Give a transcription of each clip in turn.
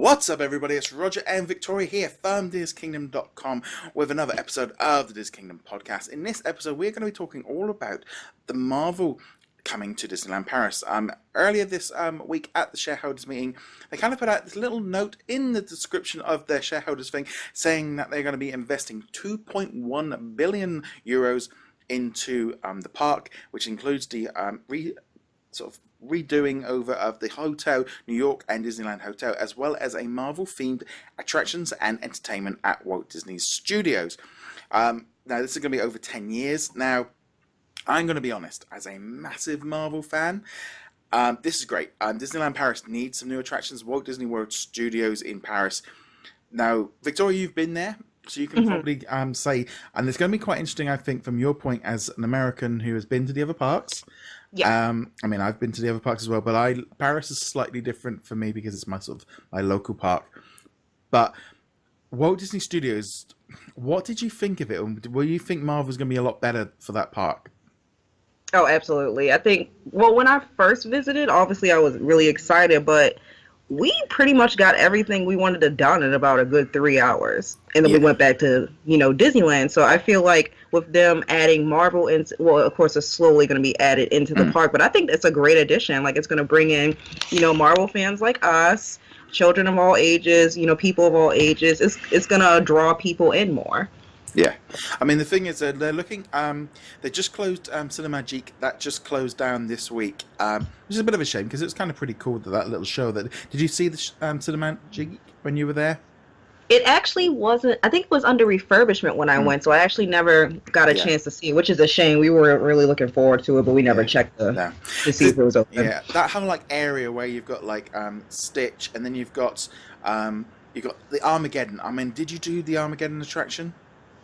What's up, everybody? It's Roger and Victoria here from DisKingdom.com with another episode of the DisKingdom podcast. In this episode, we're going to be talking all about the Marvel coming to Disneyland Paris. Earlier this week at the shareholders meeting, they kind of put out this little note in the description of their shareholders thing saying that they're going to be investing 2.1 billion euros into the park, which includes the redoing over of the hotel, New York and Disneyland Hotel, as well as a Marvel-themed attractions and entertainment at Walt Disney Studios. Now, this is going to be over 10 years. Now, I'm going to be honest, as a massive Marvel fan, this is great. Disneyland Paris needs some new attractions. Walt Disney World Studios in Paris. Now, Victoria, you've been there, so you can probably say, and it's going to be quite interesting, I think, from your point as an American who has been to the other parks. Yeah. I mean, I've been to the other parks as well, but Paris is slightly different for me because it's my local park. But Walt Disney Studios, what did you think of it? Will you think Marvel's going to be a lot better for that park? Oh, absolutely. I think, well, when I first visited, obviously I was really excited, but we pretty much got everything we wanted to done in about a good 3 hours. And then we went back to, Disneyland. So I feel like with them adding Marvel, well, of course, it's slowly going to be added into the park. But I think it's a great addition. Like, it's going to bring in, Marvel fans like us, children of all ages, people of all ages. It's going to draw people in more. Yeah, I mean, the thing is, they're looking. They just closed Cinemagique. That just closed down this week, which is a bit of a shame because it was kind of pretty cool that little show. Did you see the Cinemagique when you were there? It actually wasn't. I think it was under refurbishment when I went, so I actually never got a chance to see it, which is a shame. We were really looking forward to it, but we never checked to see if it was open. Yeah, that whole area where you've got Stitch, and then you've got the Armageddon. I mean, did you do the Armageddon attraction?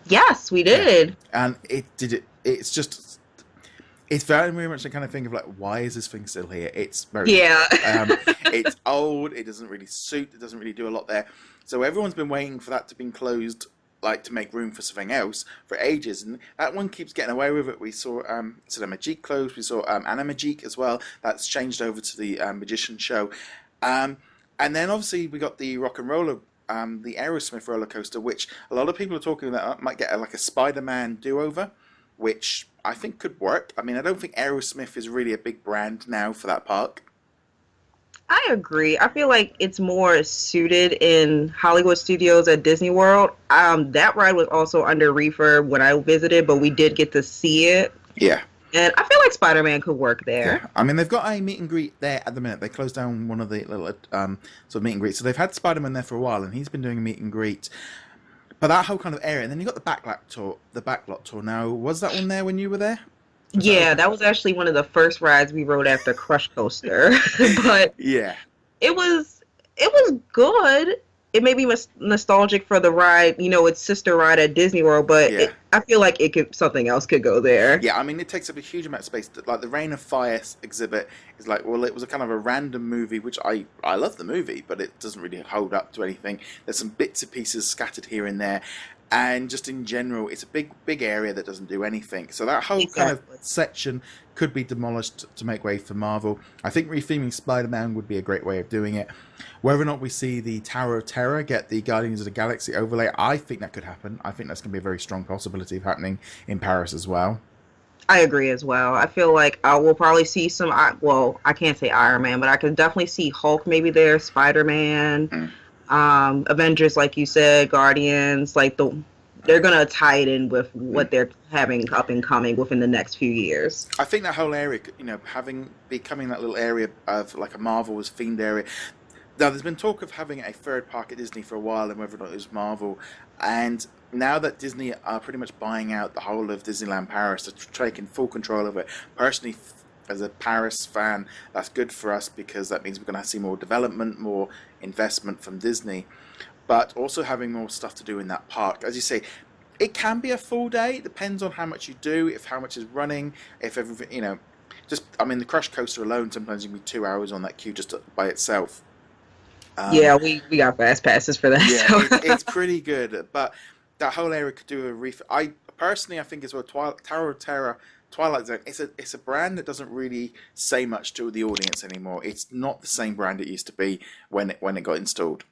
Yes, we did. Yeah. And it's very, very much the kind of thing of why is this thing still here? It's very it's old. It doesn't really suit. It doesn't really do a lot there. So everyone's been waiting for that to be closed, to make room for something else for ages, and that one keeps getting away with it. We saw Cinemagique closed. We saw Animagique as well. That's changed over to the Magician Show, and then obviously we got the Rock and Roller. The Aerosmith roller coaster, which a lot of people are talking about, might get a Spider-Man do-over, which I think could work. I mean, I don't think Aerosmith is really a big brand now for that park. I agree. I feel like it's more suited in Hollywood Studios at Disney World. That ride was also under refurb when I visited, but we did get to see it. Yeah. And I feel like Spider-Man could work there. Yeah. I mean, they've got a meet and greet there at the minute. They closed down one of the little sort of meet and greets. So they've had Spider-Man there for a while, and he's been doing a meet and greet. But that whole kind of area, and then you got the backlot tour. Now, was that one there when you were there? That was actually one of the first rides we rode after Crush Coaster. But yeah, it was good. It made me nostalgic for the ride, its sister ride at Disney World, but I feel like something else could go there. Yeah, I mean, it takes up a huge amount of space. Like the Reign of Fire exhibit is it was a kind of a random movie, which I love the movie, but it doesn't really hold up to anything. There's some bits and pieces scattered here and there. And just in general, it's a big area that doesn't do anything. So that whole kind of section could be demolished to make way for Marvel. I think retheming Spider-Man would be a great way of doing it. Whether or not we see the Tower of Terror get the Guardians of the Galaxy overlay, I think that could happen. I think that's going to be a very strong possibility of happening in Paris as well. I agree as well. I feel like I will probably see some, I can't say Iron Man, but I could definitely see Hulk maybe there, Spider-Man. Avengers, like you said, Guardians, they're gonna tie it in with what they're having up and coming within the next few years. I think that whole area, becoming that little area of a Marvel's themed area. Now, there's been talk of having a third park at Disney for a while, and whether or not it was Marvel. And now that Disney are pretty much buying out the whole of Disneyland Paris, they're taking full control of it. Personally, as a Paris fan, that's good for us because that means we're going to see more development, more investment from Disney, but also having more stuff to do in that park. As you say, it can be a full day. It depends on how much you do, how much is running, if everything, the Crush Coaster alone, sometimes you can be 2 hours on that queue just by itself. We got fast passes for that. Yeah, it's pretty good, but that whole area could do a I think as well, Tower of Terror, Twilight Zone, it's a brand that doesn't really say much to the audience anymore. It's not the same brand it used to be when it got installed.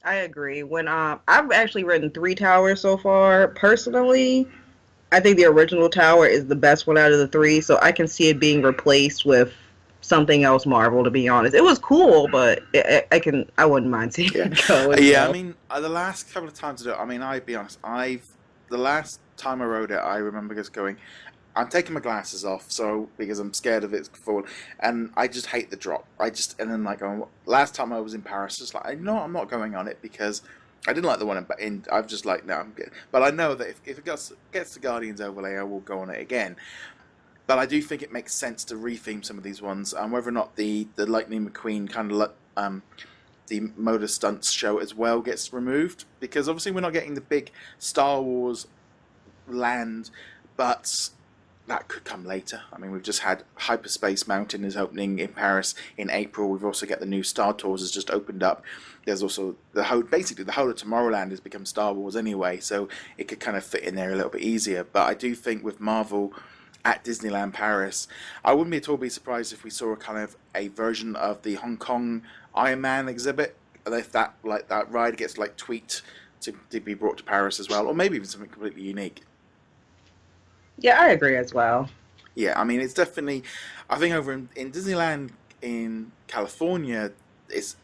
I agree. When I've actually written three towers so far. Personally, I think the original tower is the best one out of the three, so I can see it being replaced with something else Marvel. To be honest, it was cool, but I wouldn't mind seeing Yeah, it go as yeah. I well. mean, the last couple of times I do it, I mean, I'll be honest. The last time I rode it, I remember just going. I'm taking my glasses off, so because I'm scared of it fall, and I just hate the drop. And then like last time I was in Paris, just like no, I'm not going on it because I didn't like the one in. I've just like no, I'm good. But I know that if it gets the Guardians overlay, I will go on it again. But I do think it makes sense to retheme some of these ones, and whether or not the Lightning McQueen kind of the motor stunts show as well gets removed because obviously we're not getting the big Star Wars land, but that could come later. I mean, we've just had Hyperspace Mountain is opening in Paris in April. We've also got the new Star Tours has just opened up. There's also basically the whole of Tomorrowland has become Star Wars anyway, so it could kind of fit in there a little bit easier. But I do think with Marvel at Disneyland Paris, I wouldn't be at all be surprised if we saw a kind of a version of the Hong Kong Iron Man exhibit. If that ride gets like tweaked to be brought to Paris as well, or maybe even something completely unique. Yeah, I agree as well. Yeah, I mean, it's definitely. I think over in Disneyland in California, it's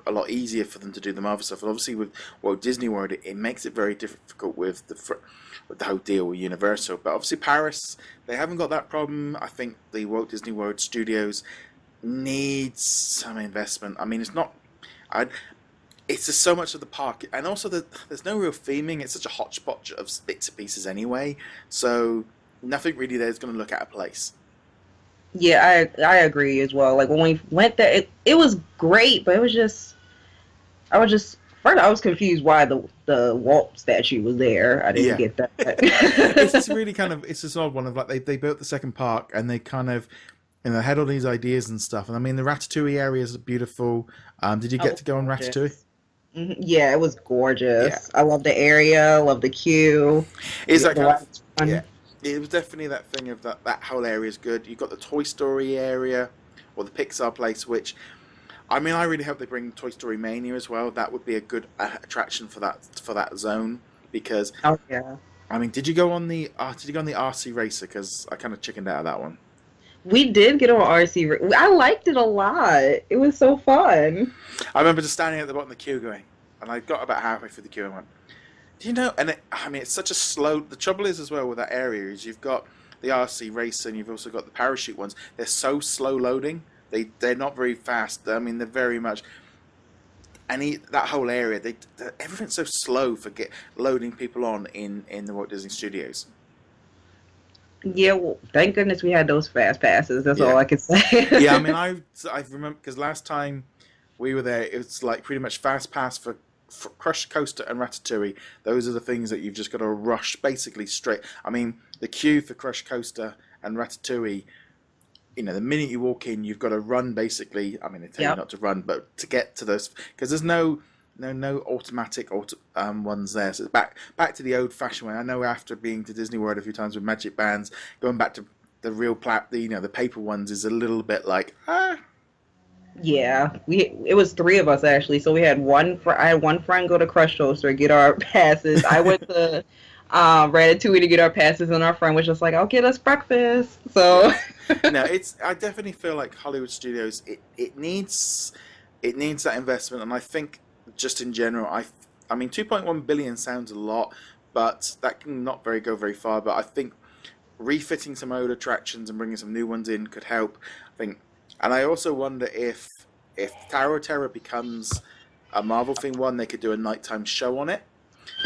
a lot easier for them to do the Marvel stuff. And obviously, with Walt Disney World, it makes it very difficult with the whole deal with Universal. But obviously, Paris, they haven't got that problem. I think the Walt Disney World Studios needs some investment. I mean, it's not. I it's just so much of the park, and also there's no real theming. It's such a hodgepodge of bits and pieces anyway. So nothing really there is going to look at a place. Yeah, I agree as well. Like when we went there, it was great, but it was just I was just first I was confused why the Walt statue was there. I didn't Yeah, get it's just that. really kind of it's this odd one of like they built the second park and they kind of had all these ideas and stuff. And I mean the Ratatouille areas are beautiful. Did you Oh, it get was to go on Ratatouille? gorgeous. Yeah, it was Yeah, gorgeous. I love the area, love the queue. is Yeah, that the kind of ride's yeah? fun. It was definitely that thing of that whole area is good. You've got the Toy Story area or the Pixar place, which I mean, I really hope they bring Toy Story Mania as well. That would be a good attraction for that zone because Oh yeah. I mean, did you go on the RC Racer? Because I kind of chickened out of that one. We did get on RC. I liked it a lot. It was so fun. I remember just standing at the bottom of the queue going, and I got about halfway through the queue and went, "Do you know?" I mean, it's such a slow. The trouble is as well with that area is you've got the RC Racer and you've also got the parachute ones. They're so slow loading. They're not very fast. I mean, they're very much. That whole area, everything's so slow for loading people on in the Walt Disney Studios. Yeah, well, thank goodness we had those fast passes. That's all Yeah, I could yeah. I say. mean, I remember because last time we were there, it's like pretty much fast pass for Crush Coaster and Ratatouille. Those are the things that you've just got to rush basically straight. I mean, the queue for Crush Coaster and Ratatouille. The minute you walk in, you've got to run basically. I mean, they tell you Yep. not to run, but to get to those because there's no automatic ones there. So it's back to the old fashioned way. I know after being to Disney World a few times with Magic Bands, going back to the real the paper ones is a little bit like Yeah, it was three of us actually. So we had I had one friend go to Crush Coaster get our passes. I went to Ratatouille to get our passes, and our friend was just like, "I'll get us breakfast." So yes. No, I definitely feel like Hollywood Studios it needs that investment, and I think just in general, I mean 2.1 billion sounds a lot, but that can not go very far. But I think refitting some old attractions and bringing some new ones in could help. I think, and I also wonder if Tower of Terror becomes a Marvel thing one, they could do a nighttime show on it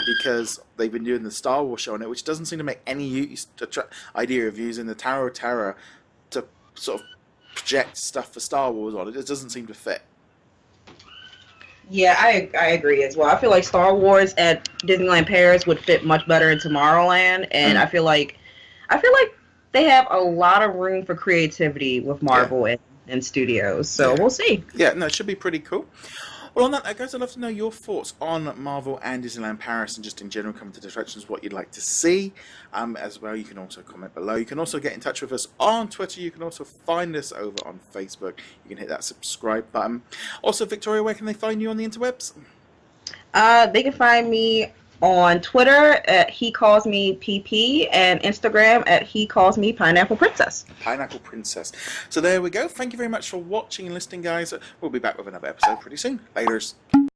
because they've been doing the Star Wars show on it, which doesn't seem to make any idea of using the Tower of Terror to sort of project stuff for Star Wars on it. It doesn't seem to fit. yeah, I agree as well. I feel like Star Wars at Disneyland Paris would fit much better in Tomorrowland, and Mm, I feel like they have a lot of room for creativity with yeah, Marvel and studios. So yeah, we'll see. yeah. No, it should be pretty cool. Well, on that note, guys, I'd love to know your thoughts on Marvel and Disneyland Paris and just in general coming to the attractions, what you'd like to see. As well, you can also comment below. You can also get in touch with us on Twitter. You can also find us over on Facebook. You can hit that subscribe button. Also, Victoria, where can they find you on the interwebs? They can find me on Twitter at He Calls Me PP and Instagram at He Calls Me Pineapple Princess. Pineapple Princess. So there we go. Thank you very much for watching and listening, guys. We'll be back with another episode pretty soon. Laters.